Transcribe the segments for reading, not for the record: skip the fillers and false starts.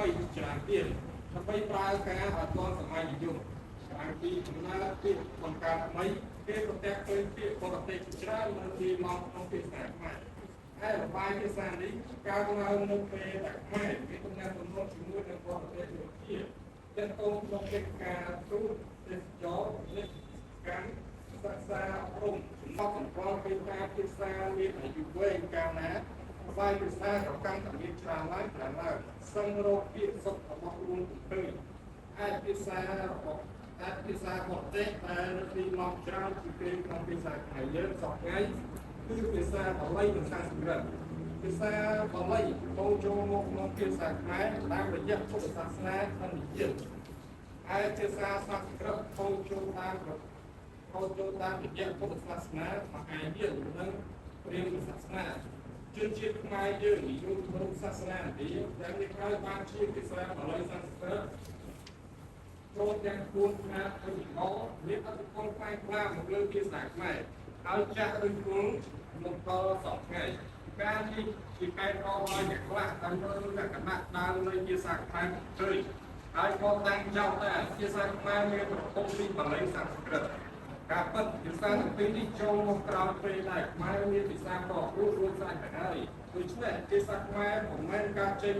ថ្មីច្រើនទៀតដើម្បីប្រើការអត់ទាន់សម័យនិយមខាងពីដំណើរពីបង្កើតថ្មីគេប្រទះឃើញពាក្យបរទេសច្រើននៅទីមកក្នុងភាសាខ្មែរហើយរបាយភាសានេះកើតឡើងនៅពេលដែលខ្មែរមានដំណើរទំនាក់ទំនងជាមួយនឹងបរទេសដូចជាទាក់ទងក្នុងកិច្ចការទូតទេសចរនេះការសិក្សាអប់រំសម្រាប់ពីការភាសាមានអាយុវែងកាលណារបាយភាសាក៏កាន់តែមានច្រើនឡើងសឹងរកពាក្យសុខរបស់ខ្លួនឃើញអាចភាសារបស់អាចភាសាបរទេសដែលទីមកច្រើនជាងគេក្នុងភាសាខ្មែរយើងសពថ្ងៃគឺភាសាបាលីនិងសំស្ក្រឹតភាសាបាលីចូលមកក្នុងភាសាខ្មែរតាមរយៈពុទ្ធសាសនានិងនិយមហើយភាសាសំស្ក្រឹតចូលតាមរយៈពុទ្ធសាសនាមហាយាននិងព្រាហ្មណ៍សាសនាជនជាតិខ្មែរយើងនិយមក្នុងសាសនានេះដែលមានក្រោយបានជាភាសាបាលីសំស្ក្រឹតចូលទាំងពួនណាអ៊ីកោមានអត្ថប្រយោជន៍ខ្លាំងក្លាមកលើភាសាខ្មែរហើយចាស់ឬគល់មកដល់សពថ្ងៃការនេះជាការរកឲ្យអ្នកខ្លះតាមលើលក្ខណៈដើមនៃភាសាខ្មែរឃើញហើយក៏តាំងចោលថាភាសាខ្មែរមានប្រភពពីបាលីសំស្ក្រឹតការពិតភាសាទាំងពីរនេះចូលមកក្រោយពេលដែលខ្មែរមានភាសាប្រគួតរួមស្រេចទៅហើយដូច្នេះភាសាខ្មែរមិនមែនការចេញ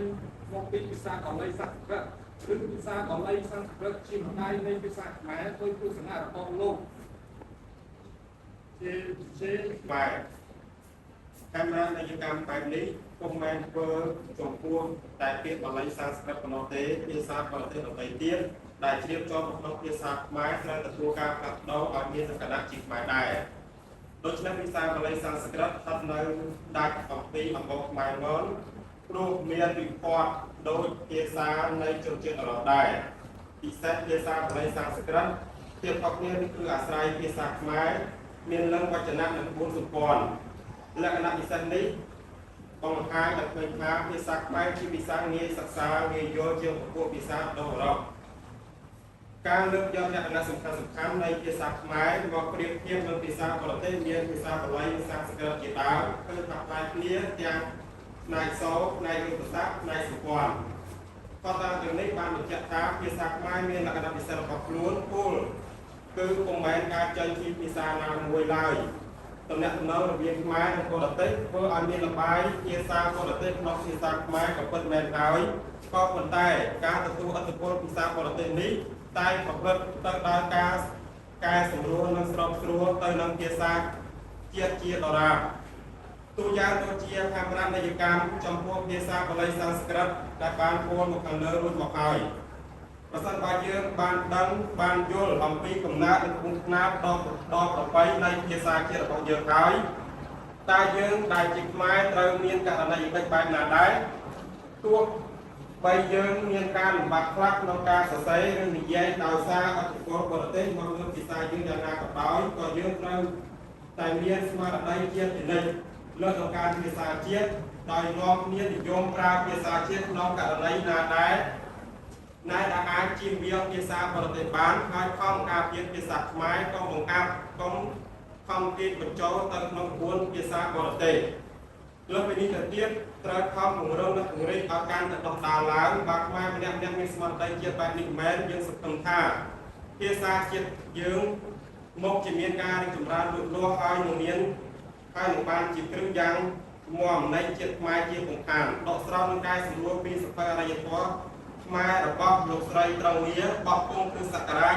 មកពីភាសាបាលីសំស្ក្រឹតគឺភាសាបាលីសំស្ក្រឹតជាម្ដាយនៃភាសាខ្មែរដោយទស្សនៈរបស់លោកជាបាទកាមេរ៉ានៃកម្មបែបនេះពុំមែនធ្វើចំពោះតែពាក្យបាលីសំស្ក្រឹតប៉ុណ្ណោះទេភាសាបរទេសដទៃទៀតដែលជ្រាបចូលក្នុងភាសាខ្មែរត្រូវទទួលការផ្លាស់ប្ដូរឲ្យមានលក្ខណៈជាខ្មែរដែរដូច្នេះភាសាបាលីសំស្ក្រឹតស្ថិតនៅដាច់អំពីអំបូរខ្មែរមុនព្រោះមានវិពតដោយភាសានៃជនជាតិអឺរ៉ុបដែរពិសេសភាសាបាលីសំស្ក្រឹតភាពខុសគ្នានេះគឺអាស្រ័យភាសាខ្មែរមានលំវចនៈនិងក្បួនសម្ព័ន្ធលក្ខណៈពិសេសនេះបង្ហាញឲ្យឃើញថាភាសាខ្មែរជាភាសាងាយសិក្សាងាយយល់ជាងពួកភាសាដូអឺរ៉ុបការលើកយកលក្ខណៈសំខាន់នៃភាសាខ្មែរមកប្រៀបធៀបនឹងភាសាបរទេសមានភាសាបាលីសំស្ក្រឹតជាដើមគឺថាផ្នែកគ្នាទាំងផ្នែកសូត្រផ្នែករូបសាស្ត្រផ្នែកសម្ព័ន្ធក៏តាមទាំងនេះបានបញ្ជាក់ថាភាសាខ្មែរមានលក្ខណៈពិសេសរបស់ខ្លួនគោលគឺពុំមែនការចេញពីភាសាណាមួយឡើយតំណាក់តំណងរវាងខ្មែរនិងបរទេសធ្វើឲ្យមានលបាយភាសាបរទេសក្នុងភាសាខ្មែរក៏ពិតមែនហើយក៏ប៉ុន្តែការទទួលឥទ្ធិពលភាសាបរទេសនេះតែប្រព្រឹត្តទៅដោយការកែសម្រួលនិងស្របស្រួលទៅនឹងភាសាជាតិជាដរាបទូយ៉ាងដូចជាកាមេរ៉ានៃកម្មចំពោះភាសាបាលីសំស្ក្រឹតដែលបានពោលមកខាងលើរួចមកហើយប្រសិនបើយើងបានដឹងបានយល់អំពីកំណើតនិងគុណខ្នាតដ៏ប្រពៃនៃភាសាជាតិរបស់យើងហើយតើយើងដែលជាខ្មែរត្រូវមានករណីវិបត្តិបែបណាដែរទោះបីយើងមានការលំបាកខ្លះក្នុងការសរសេរឬនិយាយដោយសារឥទ្ធិពលបរទេសមកលើភាសាយើងយ៉ាងណាក៏ដោយក៏យើងត្រូវតែមានស្មារតីជាតិជានិច្ចលើកដល់ការភាសាជាតិដោយនាំគ្នានិយមប្រើភាសាជាតិក្នុងករណីណាដែលអាចជៀសវាងភាសាបរទេសបានហើយខំការពារភាសាខ្មែរកុំបង្អាប់កុំខំទាញបញ្ចូលទៅក្នុងក្បួនភាសាបរទេសលើសពីនេះទៅទៀតត្រូវខំពង្រឹងនិងពង្រីកឲ្យកាន់តែដុះដាលឡើងបើខ្មែរម្នាក់មានស្មារតីជាតិបែបនេះមែនយើងសង្ឃឹមថាភាសាជាតិយើងមកជាមានការរីកចម្រើនលូតលាស់ហើយនឹងបានជាគ្រឹះយ៉ាងមាំនៃជាតិខ្មែរជាបង្ខានដកស្រង់និងកែសម្រួលពីសភៅអរិយធម៌ខ្មែររបស់លោកស្រីត្រង់ងារបោះពុំគឺសករាជ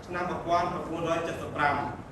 ឆ្នាំ1975